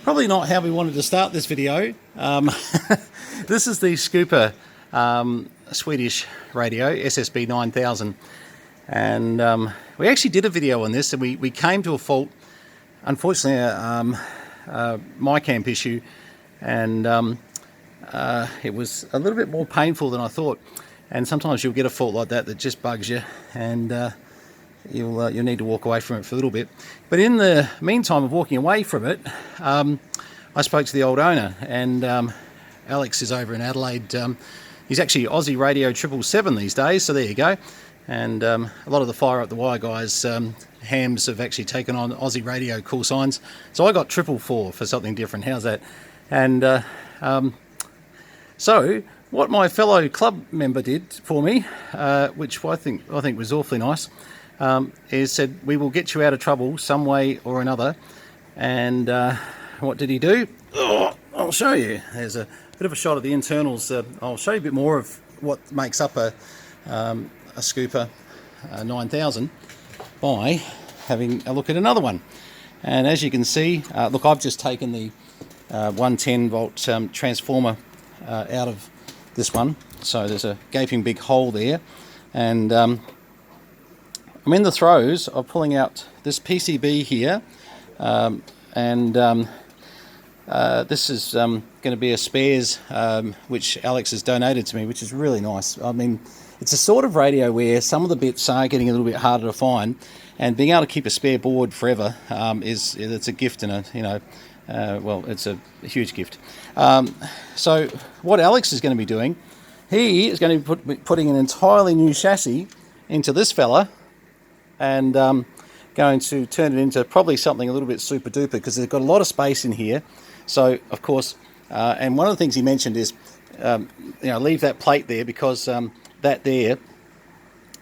Probably not how we wanted to start this video. This is the Scooper Swedish radio, ssb-9000. And we actually did a video on this, and we came to a fault, unfortunately, a mic amp issue, and it was a little bit more painful than I thought. And sometimes you'll get a fault like that just bugs you, and you'll need to walk away from it for a little bit. But in the meantime of walking away from it, I spoke to the old owner, and Alex is over in Adelaide. He's actually Aussie Radio 777 these days, so there you go. And a lot of the Fire Up the Wire guys, hams, have actually taken on Aussie Radio call signs. So I got 444 for something different. How's that? And so what my fellow club member did for me, which I think was awfully nice, is said, we will get you out of trouble some way or another. And what did he do? Oh, I'll show you. There's a bit of a shot of the internals. I'll show you a bit more of what makes up a Scooper 9000 by having a look at another one. And as you can see, look, I've just taken the 110 volt transformer out of this one. So there's a gaping big hole there. And I'm in the throes of pulling out this PCB here, this is going to be a spares which Alex has donated to me, which is really nice. I mean, it's a sort of radio where some of the bits are getting a little bit harder to find, and being able to keep a spare board forever it's a gift, and well, it's a huge gift. So what Alex is going to be doing, he is going to be putting an entirely new chassis into this fella, and going to turn it into probably something a little bit super duper, because they've got a lot of space in here. So of course, and one of the things he mentioned is, leave that plate there, because that there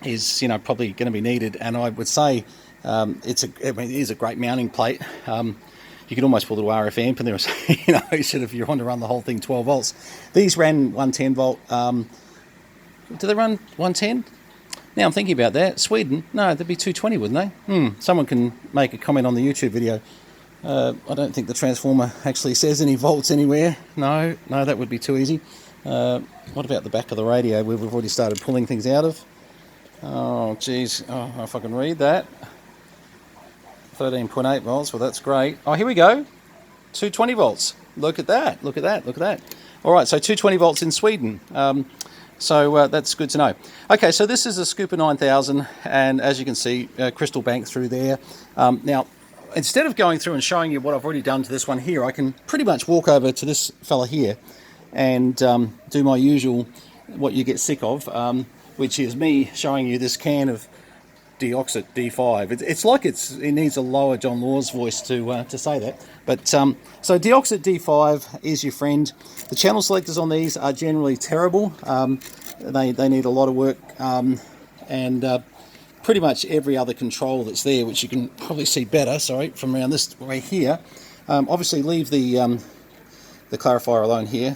is, probably going to be needed. And I would say it is a great mounting plate. You could almost put a little RF amp in there, if you want to run the whole thing 12 volts. These ran 110 volt. Do they run 110? Now I'm thinking about that. Sweden? No, they'd be 220, wouldn't they? Someone can make a comment on the YouTube video. I don't think the transformer actually says any volts anywhere. No, that would be too easy. What about the back of the radio, where we've already started pulling things out of? Oh, geez. Oh, if I can read that. 13.8 volts. Well, that's great. Oh, here we go. 220 volts. Look at that. Look at that. Look at that. All right, so 220 volts in Sweden. So that's good to know. Okay, so this is a Scooper 9000, and as you can see, crystal bank through there. Now, instead of going through and showing you what I've already done to this one here, I can pretty much walk over to this fella here and do my usual, what you get sick of, which is me showing you this can of Deoxit D5. It's like it needs a lower John Law's voice to say that. But so Deoxit D5 is your friend. The channel selectors on these are generally terrible. They need a lot of work, and pretty much every other control that's there, which you can probably see better, sorry, from around this way here. Obviously leave the clarifier alone here.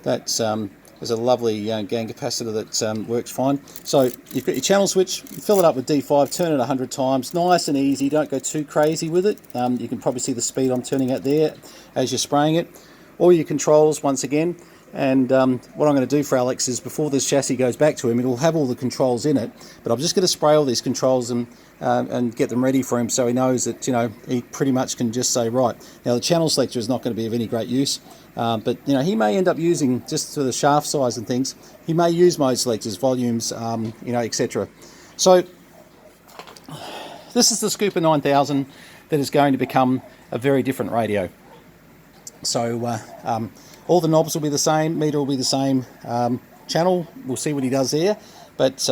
There's a lovely gain capacitor that works fine. So you've got your channel switch, fill it up with D5, turn it 100 times, nice and easy, don't go too crazy with it. You can probably see the speed I'm turning at there as you're spraying it. All your controls once again, and what I'm going to do for Alex is, before this chassis goes back to him, it'll have all the controls in it, but I'm just going to spray all these controls and get them ready for him, so he knows that, he pretty much can just say, right, now the channel selector is not going to be of any great use, but he may end up using, just for the shaft size and things, he may use mode selectors, volumes, etc. So this is the Scooper 9000 that is going to become a very different radio. So all the knobs will be the same, meter will be the same, channel, we'll see what he does there, but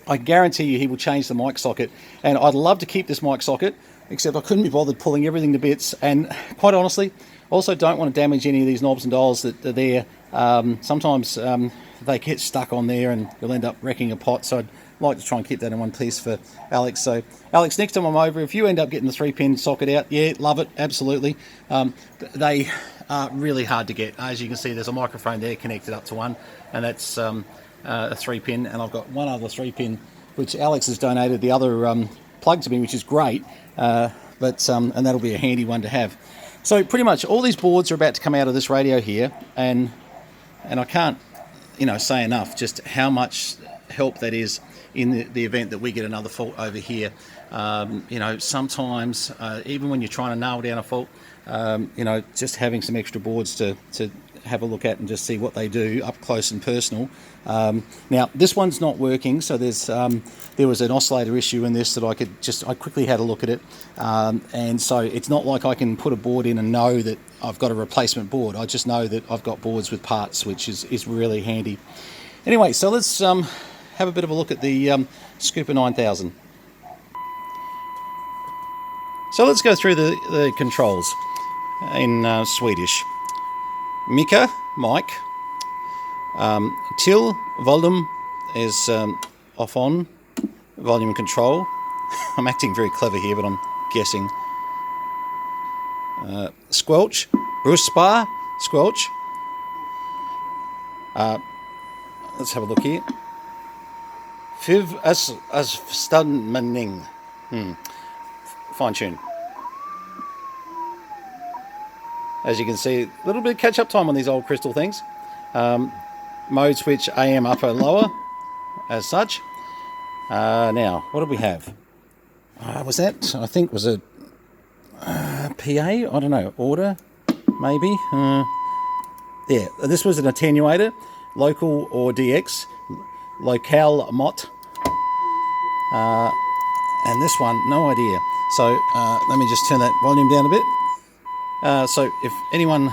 I guarantee you he will change the mic socket. And I'd love to keep this mic socket, except I couldn't be bothered pulling everything to bits, and quite honestly, also don't want to damage any of these knobs and dials that are there. Sometimes they get stuck on there and you'll end up wrecking a pot, so I'd like to try and keep that in one piece for Alex. So Alex, next time I'm over, if you end up getting the 3-pin socket out, yeah, love it, absolutely. They are really hard to get. As you can see, there's a microphone there connected up to one, and that's a 3-pin, and I've got one other 3-pin which Alex has donated the other plug to me, which is great, but and that'll be a handy one to have. So pretty much all these boards are about to come out of this radio here, and I can't, say enough just how much help that is in the event that we get another fault over here. Sometimes even when you're trying to nail down a fault, just having some extra boards to have a look at and just see what they do up close and personal. Now this one's not working, so there was an oscillator issue in this that I quickly had a look at it, and so it's not like I can put a board in and know that I've got a replacement board. I just know that I've got boards with parts, which is really handy. Anyway, so let's have a bit of a look at the Scooper 9000. So let's go through the controls in Swedish. Mika, mic. Till, volume is off on. Volume control. I'm acting very clever here, but I'm guessing. Squelch. Brusbar, squelch. Let's have a look here. Fiv as stadmaning. Fine tune. As you can see, a little bit of catch up time on these old crystal things. Mode switch AM upper lower as such. Now, what did we have? Was that, I think, was a PA? I don't know, order, maybe? Yeah, this was an attenuator, local or DX, locale mot. And this one, no idea. So let me just turn that volume down a bit. So if anyone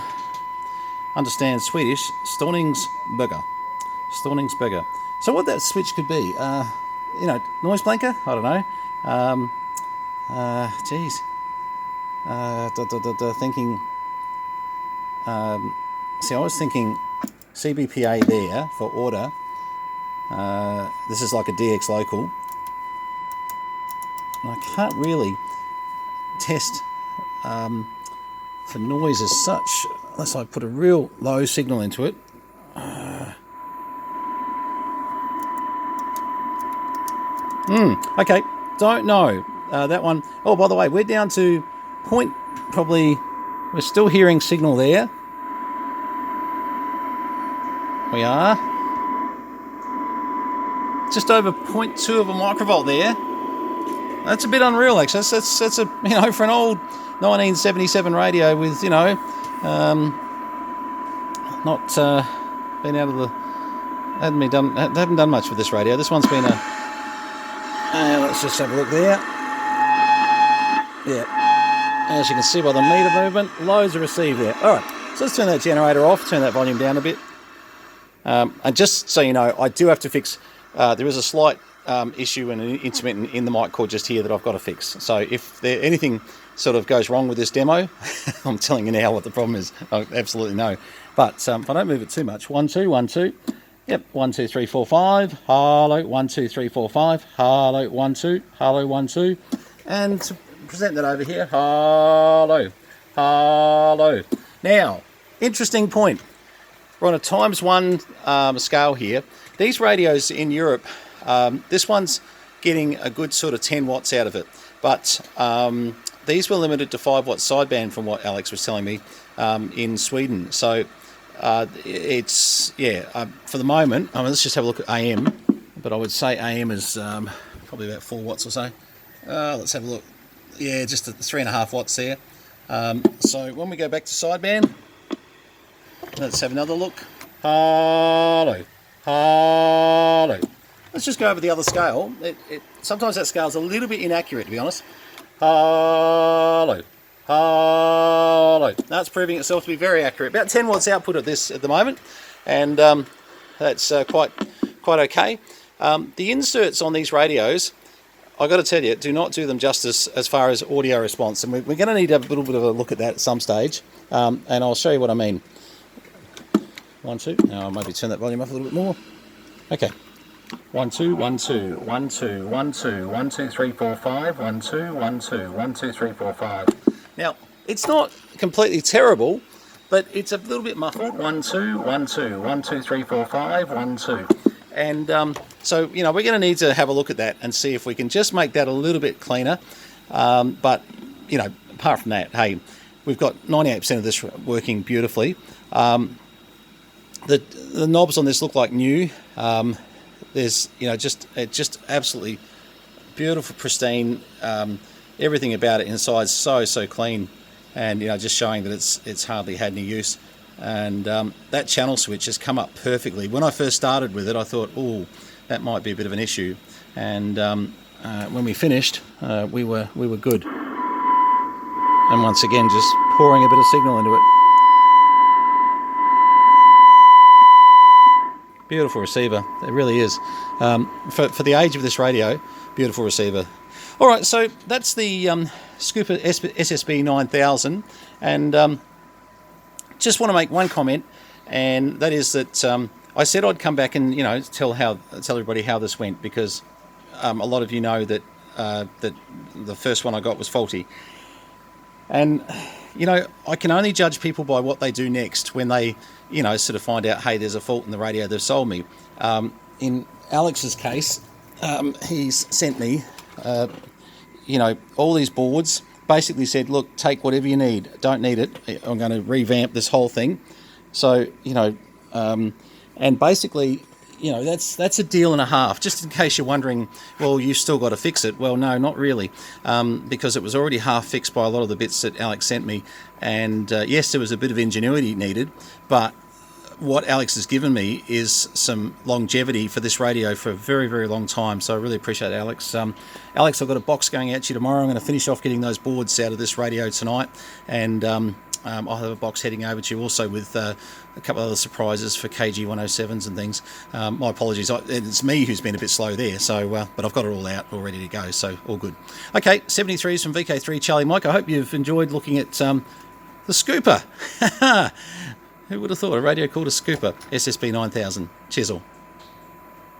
understands Swedish, Ståningsbygga. So what that switch could be, noise blanker? I don't know. Thinking. I was thinking CBPA there for order. This is like a DX local. And I can't really test for noise as such unless I put a real low signal into it. Okay, don't know. That one. Oh, by the way, we're down to point, probably, we're still hearing signal there. We are. Just over 0.2 of a microvolt there. That's a bit unreal, actually. That's a, for an old 1977 radio with, not been out of the, haven't done much with this radio. This one's been let's just have a look there. Yeah, as you can see by the meter movement, loads are received there. All right, so let's turn that generator off, turn that volume down a bit. And just so you know, I do have to fix, there is a slight issue and an intermittent in the mic cord just here that I've got to fix. So if anything sort of goes wrong with this demo, I'm telling you now what the problem is. I absolutely know. But if I don't move it too much, 1 2 1 2, yep, 1 2 3 4 5, hello, 1 2 3 4 5, hello, 1 2, hello, 1 2, and to present that over here, hello, hello. Now, interesting point. We're on a ×1 scale here. These radios in Europe, this one's getting a good sort of 10 watts out of it, but these were limited to 5 watt sideband from what Alex was telling me in Sweden. So it's, for the moment, let's just have a look at AM, but I would say AM is probably about 4 watts or so. Let's have a look. Yeah, just at the 3.5 watts there. So when we go back to sideband, let's have another look. Hello. Hello. Let's just go over the other scale. Sometimes that scale's a little bit inaccurate, to be honest. Hello. Hello. That's proving itself to be very accurate. About 10 watts output at this at the moment, and that's quite okay. The inserts on these radios, I've got to tell you, do not do them justice as far as audio response, and we're going to need to have a little bit of a look at that at some stage, and I'll show you what I mean. 1 2. Now I'll maybe turn that volume up a little bit more. Okay. 1 2 1 2 1 2 1 2 1 2 3 4 5 1 2 1 2 1 2 3 4 5. Now it's not completely terrible, but it's a little bit muffled. 1 2 1 2 1 2 3 4 5 1 2. And so we're going to need to have a look at that and see if we can just make that a little bit cleaner. But you know, apart from that, hey, we've got 98% of this working beautifully. The knobs on this look like new. There's, you know, just absolutely beautiful, pristine. Everything about it inside so clean, and you know, just showing that it's hardly had any use. And that channel switch has come up perfectly. When I first started with it, I thought, oh, that might be a bit of an issue. And when we finished, we were good. And once again, just pouring a bit of signal into it. Beautiful receiver, it really is. For the age of this radio, beautiful receiver. All right, so that's the Scooper ssb-9000, and just want to make one comment, and that is that I said I'd come back and, you know, tell everybody how this went, because a lot of you know that that the first one I got was faulty. And, you know, I can only judge people by what they do next when they, you know, sort of find out, hey, there's a fault in the radio they've sold me. In Alex's case, he's sent me, you know, all these boards, basically said, look, take whatever you need. Don't need it. I'm going to revamp this whole thing. So, you know, and basically, you know, that's a deal and a half. Just in case you're wondering, well, you've still got to fix it. Well, no, not really, because it was already half fixed by a lot of the bits that Alex sent me. And yes, there was a bit of ingenuity needed, but what Alex has given me is some longevity for this radio for a very long time. So I really appreciate it, Alex. Alex, I've got a box going out to you tomorrow. I'm going to finish off getting those boards out of this radio tonight, and I'll have a box heading over to you also with a couple of other surprises for KG 107s and things. My apologies, it's me who's been a bit slow there, so but I've got it all out, all ready to go, so all good. Okay, 73s from VK3 Charlie Mike. I hope you've enjoyed looking at the Scooper. Who would have thought a radio called a Scooper? ssb-9000. Cheers all.